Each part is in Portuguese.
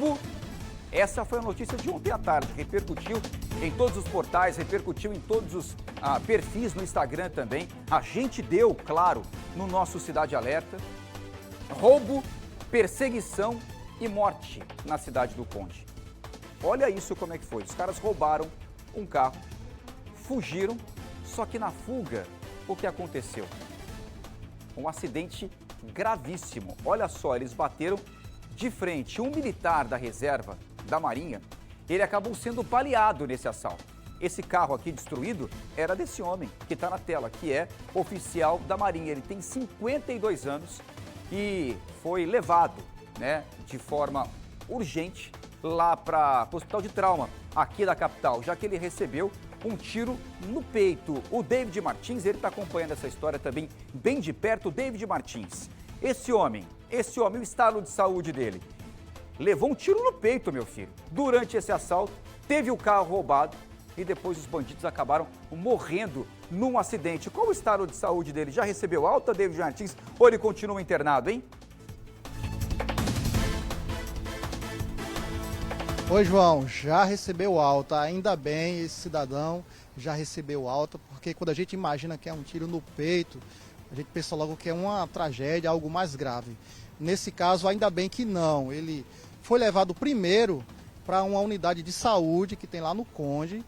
roubo. Essa foi a notícia de ontem à tarde, repercutiu em todos os portais, repercutiu em todos os perfis no Instagram também. A gente deu, claro, no nosso Cidade Alerta, roubo, perseguição e morte na cidade do Conde. Olha isso como é que foi, os caras roubaram um carro, fugiram, só que na fuga, o que aconteceu? Um acidente gravíssimo. Olha só, eles bateram de frente. Um militar da reserva da Marinha, ele acabou sendo baleado nesse assalto. Esse carro aqui destruído era desse homem que está na tela, que é oficial da Marinha. Ele tem 52 anos e foi levado, de forma urgente lá para o Hospital de Trauma, aqui da capital, já que ele recebeu um tiro no peito. O David Martins, ele está acompanhando essa história também bem de perto. O David Martins, esse homem, o estado de saúde dele, levou um tiro no peito, meu filho. Durante esse assalto, teve o carro roubado e depois os bandidos acabaram morrendo num acidente. Qual o estado de saúde dele? Já recebeu alta, David Martins, ou ele continua internado, hein? Oi, João, já recebeu alta, ainda bem, esse cidadão já recebeu alta, porque quando a gente imagina que é um tiro no peito, a gente pensa logo que é uma tragédia, algo mais grave. Nesse caso, ainda bem que não, ele foi levado primeiro para uma unidade de saúde que tem lá no Conde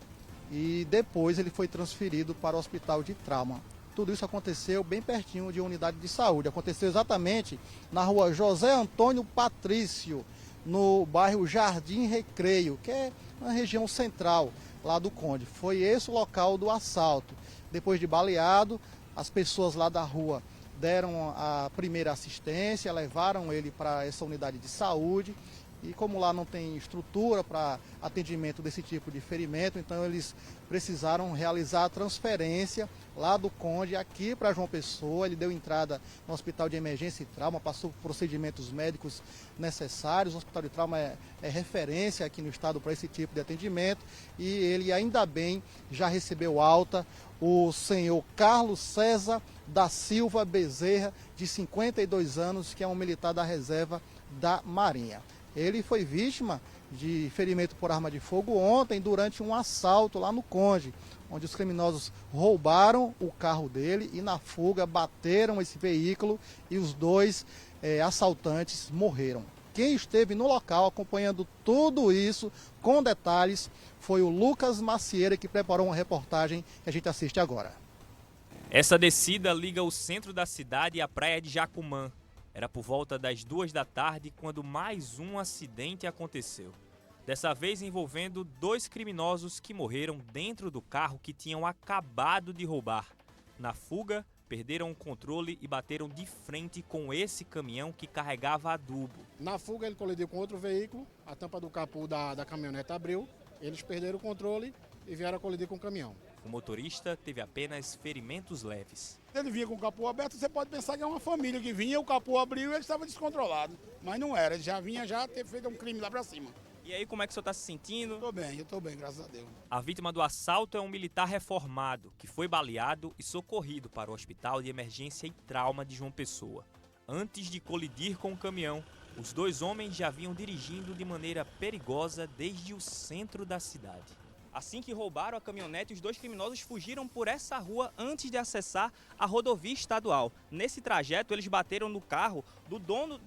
e depois ele foi transferido para o Hospital de Trauma. Tudo isso aconteceu bem pertinho de uma unidade de saúde, aconteceu exatamente na rua José Antônio Patrício, no bairro Jardim Recreio, que é na região central lá do Conde. Foi esse o local do assalto. Depois de baleado, as pessoas lá da rua deram a primeira assistência, levaram ele para essa unidade de saúde. E como lá não tem estrutura para atendimento desse tipo de ferimento, então eles precisaram realizar a transferência lá do Conde aqui para João Pessoa. Ele deu entrada no Hospital de Emergência e Trauma, passou por procedimentos médicos necessários. O Hospital de Trauma é referência aqui no estado para esse tipo de atendimento e ele ainda bem já recebeu alta. O senhor Carlos César da Silva Bezerra, de 52 anos, que é um militar da reserva da Marinha. Ele foi vítima de ferimento por arma de fogo ontem durante um assalto lá no Conde, onde os criminosos roubaram o carro dele e na fuga bateram esse veículo e os dois assaltantes morreram. Quem esteve no local acompanhando tudo isso com detalhes foi o Lucas Macieira, que preparou uma reportagem que a gente assiste agora. Essa descida liga o centro da cidade à praia de Jacumã. Era por volta das 2 da tarde quando mais um acidente aconteceu. Dessa vez envolvendo 2 criminosos que morreram dentro do carro que tinham acabado de roubar. Na fuga, perderam o controle e bateram de frente com esse caminhão que carregava adubo. Na fuga ele colidiu com outro veículo, a tampa do capô da caminhonete abriu, eles perderam o controle e vieram a colidir com o caminhão. O motorista teve apenas ferimentos leves. Ele vinha com o capô aberto, você pode pensar que é uma família que vinha, o capô abriu e ele estava descontrolado. Mas não era, ele já vinha ter feito um crime lá pra cima. E aí, como é que o senhor está se sentindo? Eu tô bem, graças a Deus. A vítima do assalto é um militar reformado, que foi baleado e socorrido para o Hospital de Emergência e Trauma de João Pessoa. Antes de colidir com o caminhão, os 2 homens já vinham dirigindo de maneira perigosa desde o centro da cidade. Assim que roubaram a caminhonete, os 2 criminosos fugiram por essa rua antes de acessar a rodovia estadual. Nesse trajeto, eles bateram no carro do dono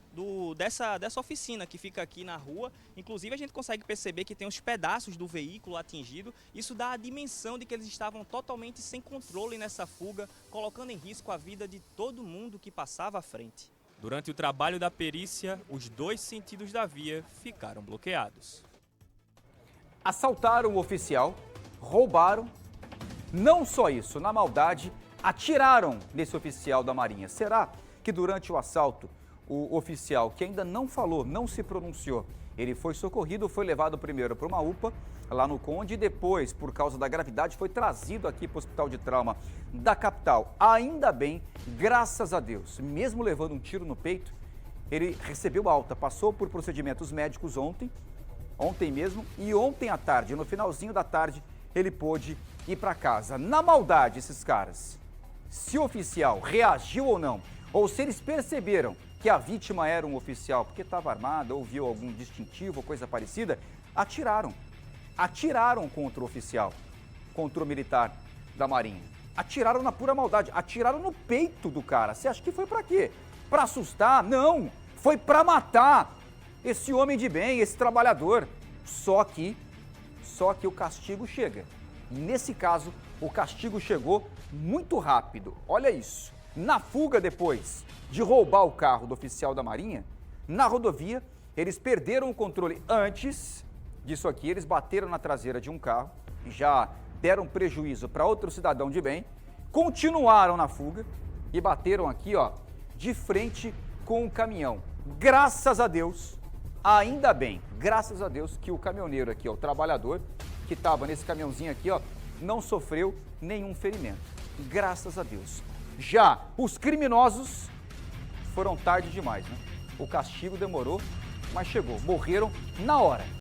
dessa oficina que fica aqui na rua. Inclusive, a gente consegue perceber que tem os pedaços do veículo atingido. Isso dá a dimensão de que eles estavam totalmente sem controle nessa fuga, colocando em risco a vida de todo mundo que passava à frente. Durante o trabalho da perícia, os 2 sentidos da via ficaram bloqueados. Assaltaram o oficial, roubaram, não só isso, na maldade, atiraram nesse oficial da Marinha. Será que durante o assalto, o oficial, que ainda não falou, não se pronunciou, ele foi socorrido, foi levado primeiro para uma UPA, lá no Conde, e depois, por causa da gravidade, foi trazido aqui para o Hospital de Trauma da capital. Ainda bem, graças a Deus, mesmo levando um tiro no peito, ele recebeu alta, passou por procedimentos médicos ontem mesmo, e ontem à tarde, no finalzinho da tarde, ele pôde ir para casa. Na maldade, esses caras, se o oficial reagiu ou não, ou se eles perceberam que a vítima era um oficial porque estava armada ou viu algum distintivo ou coisa parecida, atiraram. Atiraram contra o oficial, contra o militar da Marinha. Atiraram na pura maldade, atiraram no peito do cara. Você acha que foi para quê? Para assustar? Não, foi para matar esse homem de bem, esse trabalhador. Só que o castigo chega. E nesse caso, o castigo chegou muito rápido. Olha isso. Na fuga depois de roubar o carro do oficial da Marinha, na rodovia, eles perderam o controle. Antes disso aqui, eles bateram na traseira de um carro e já deram prejuízo para outro cidadão de bem, continuaram na fuga e bateram aqui, ó, de frente com um caminhão. Graças a Deus, ainda bem, graças a Deus que o caminhoneiro aqui, ó, o trabalhador que estava nesse caminhãozinho aqui, ó, não sofreu nenhum ferimento. Graças a Deus. Já os criminosos foram tarde demais, né? O castigo demorou, mas chegou. Morreram na hora.